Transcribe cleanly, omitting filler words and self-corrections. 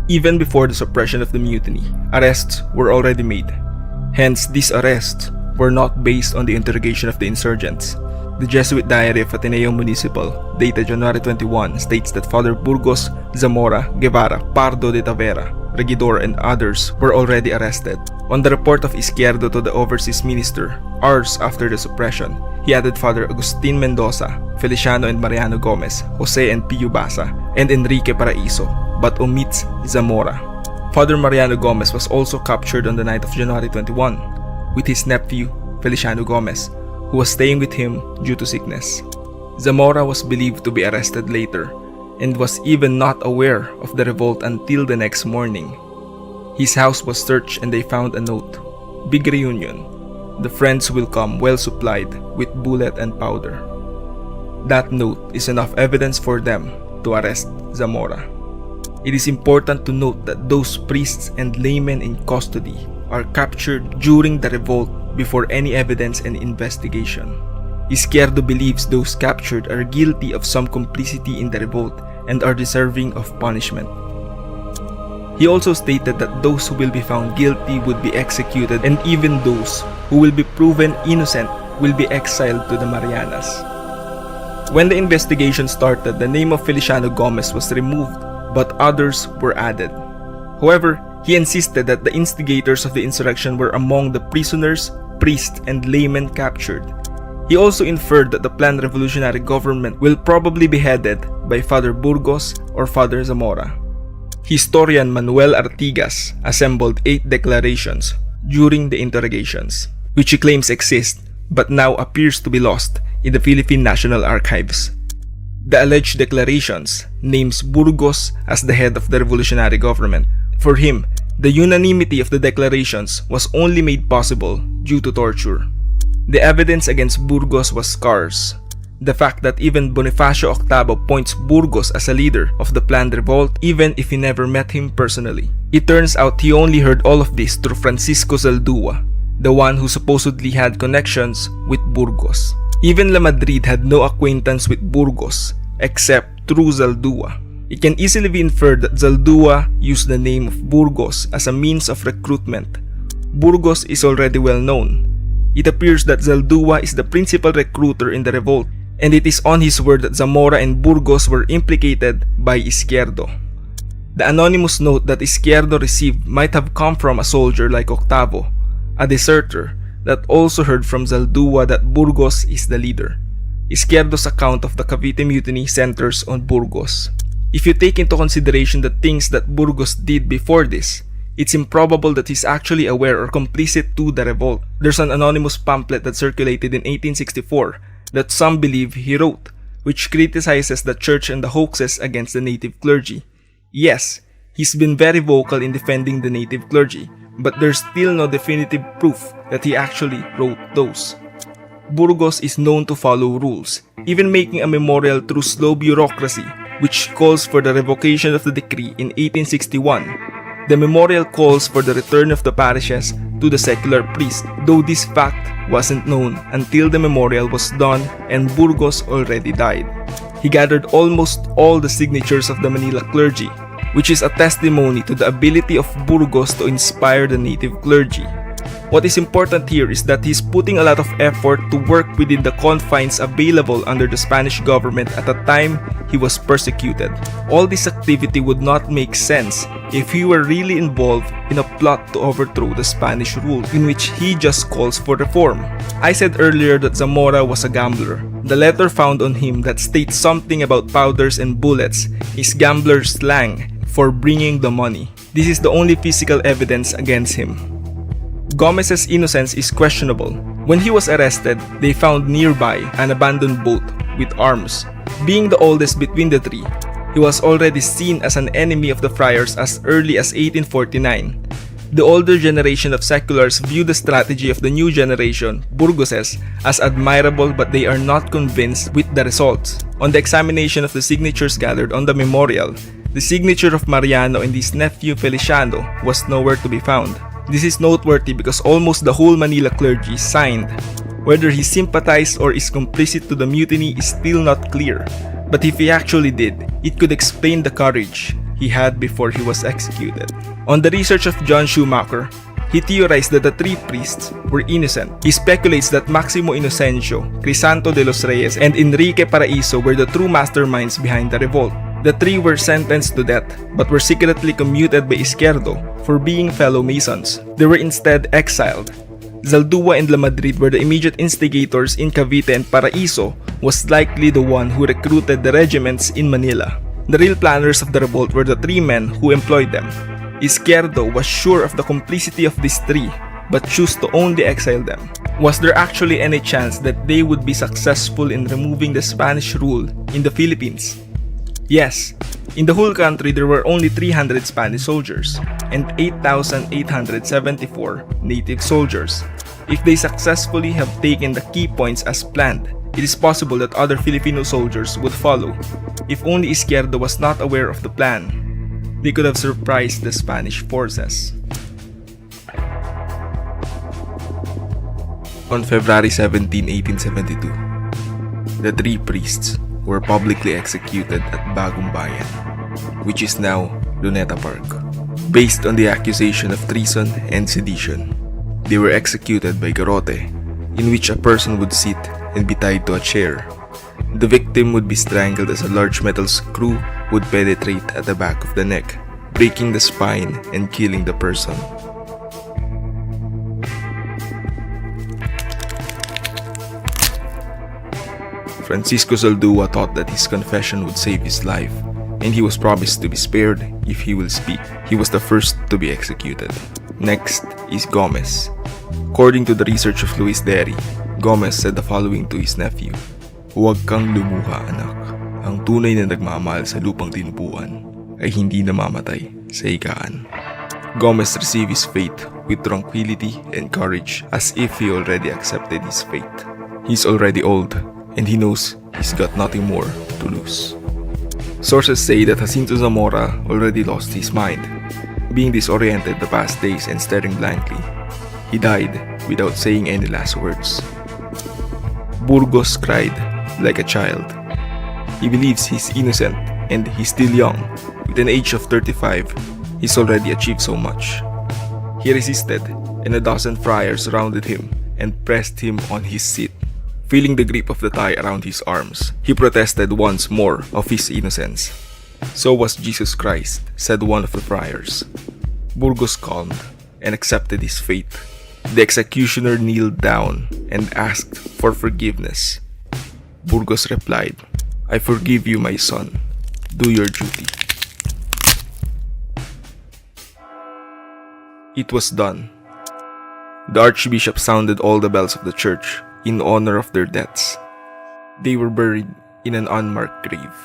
Even before the suppression of the mutiny, arrests were already made. Hence, these arrests were not based on the interrogation of the insurgents. The Jesuit diary of Ateneo Municipal, dated January 21, states that Father Burgos, Zamora, Guevara, Pardo de Tavera, Regidor, and others were already arrested. On the report of Izquierdo to the overseas minister, hours after the suppression, he added Father Agustin Mendoza, Feliciano and Mariano Gomez, Jose and Pio Basa, and Enrique Paraiso, but omits Zamora. Father Mariano Gomez was also captured on the night of January 21, with his nephew, Feliciano Gomez, who was staying with him due to sickness. Zamora was believed to be arrested later, and was even not aware of the revolt until the next morning. His house was searched and they found a note. Big reunion. The friends will come well supplied with bullet and powder. That note is enough evidence for them to arrest Zamora. It is important to note that those priests and laymen in custody are captured during the revolt before any evidence and investigation. Izquierdo believes those captured are guilty of some complicity in the revolt and are deserving of punishment. He also stated that those who will be found guilty would be executed, and even those who will be proven innocent will be exiled to the Marianas. When the investigation started, the name of Feliciano Gomez was removed, but others were added. However, he insisted that the instigators of the insurrection were among the prisoners, priests, and laymen captured. He also inferred that the planned revolutionary government will probably be headed by Father Burgos or Father Zamora. Historian Manuel Artigas assembled 8 declarations during the interrogations, which he claims exist but now appears to be lost in the Philippine National Archives. The alleged declarations names Burgos as the head of the revolutionary government. For him, the unanimity of the declarations was only made possible due to torture. The evidence against Burgos was scarce. The fact that even Bonifacio Octavo points Burgos as a leader of the planned revolt even if he never met him personally. It turns out he only heard all of this through Francisco Zaldúa, the one who supposedly had connections with Burgos. Even La Madrid had no acquaintance with Burgos except through Zaldúa. It can easily be inferred that Zaldúa used the name of Burgos as a means of recruitment. Burgos is already well known. It appears that Zaldúa is the principal recruiter in the revolt, and it is on his word that Zamora and Burgos were implicated by Izquierdo. The anonymous note that Izquierdo received might have come from a soldier like Octavo, a deserter that also heard from Zaldúa that Burgos is the leader. Izquierdo's account of the Cavite Mutiny centers on Burgos. If you take into consideration the things that Burgos did before this, it's improbable that he's actually aware or complicit to the revolt. There's an anonymous pamphlet that circulated in 1864 that some believe he wrote, which criticizes the church and the hoaxes against the native clergy. Yes, he's been very vocal in defending the native clergy, but there's still no definitive proof that he actually wrote those. Burgos is known to follow rules, even making a memorial through slow bureaucracy, which calls for the revocation of the decree in 1861. The memorial calls for the return of the parishes to the secular priest, though this fact wasn't known until the memorial was done and Burgos already died. He gathered almost all the signatures of the Manila clergy, which is a testimony to the ability of Burgos to inspire the native clergy. What is important here is that he's putting a lot of effort to work within the confines available under the Spanish government at the time he was persecuted. All this activity would not make sense if he were really involved in a plot to overthrow the Spanish rule, in which he just calls for reform. I said earlier that Zamora was a gambler. The letter found on him that states something about powders and bullets is gambler slang for bringing the money. This is the only physical evidence against him. Gomez's innocence is questionable. When he was arrested, they found nearby an abandoned boat with arms. Being the oldest between the three, he was already seen as an enemy of the friars as early as 1849. The older generation of seculars view the strategy of the new generation, Burgoses, as admirable, but they are not convinced with the results. On the examination of the signatures gathered on the memorial, the signature of Mariano and his nephew Feliciano was nowhere to be found. This is noteworthy because almost the whole Manila clergy signed. Whether he sympathized or is complicit to the mutiny is still not clear, but if he actually did, it could explain the courage, he had before he was executed. On the research of John Schumacher, he theorized that the three priests were innocent. He speculates that Maximo Inocencio, Crisanto de los Reyes, and Enrique Paraiso were the true masterminds behind the revolt. The three were sentenced to death, but were secretly commuted by Izquierdo for being fellow Masons. They were instead exiled. Zaldúa and La Madrid were the immediate instigators in Cavite, and Paraiso was likely the one who recruited the regiments in Manila. The real planners of the revolt were the three men who employed them. Izquierdo was sure of the complicity of these three, but chose to only exile them. Was there actually any chance that they would be successful in removing the Spanish rule in the Philippines? Yes. In the whole country, there were only 300 Spanish soldiers and 8,874 native soldiers. If they successfully have taken the key points as planned, it is possible that other Filipino soldiers would follow. If only Izquierdo was not aware of the plan, they could have surprised the Spanish forces. On February 17, 1872, the three priests were publicly executed at Bagong Bayan, which is now Luneta Park, based on the accusation of treason and sedition. They were executed by garrote, in which a person would sit and be tied to a chair. The victim would be strangled as a large metal screw would penetrate at the back of the neck, breaking the spine and killing the person. Francisco Zaldúa thought that his confession would save his life, and he was promised to be spared if he will speak. He was the first to be executed. Next is Gomez. According to the research of Luis Derry, Gomez said the following to his nephew: "Huwag kang lumuha, anak. Ang tunay na nagmamahal sa lupang tinubuan ay hindi namamatay sa higaan." Gomez received his fate with tranquility and courage, as if he already accepted his fate. He's already old, and he knows he's got nothing more to lose. Sources say that Jacinto Zamora already lost his mind, being disoriented the past days and staring blankly. He died without saying any last words. Burgos cried like a child. He believes he's innocent and he's still young. With an age of 35, he's already achieved so much. He resisted, and a dozen friars surrounded him and pressed him on his seat. Feeling the grip of the tie around his arms, he protested once more of his innocence. "So was Jesus Christ," said one of the friars. Burgos calmed and accepted his fate. The executioner kneeled down and asked for forgiveness. Burgos replied, "I forgive you, my son. Do your duty." It was done. The archbishop sounded all the bells of the church in honor of their deaths. They were buried in an unmarked grave.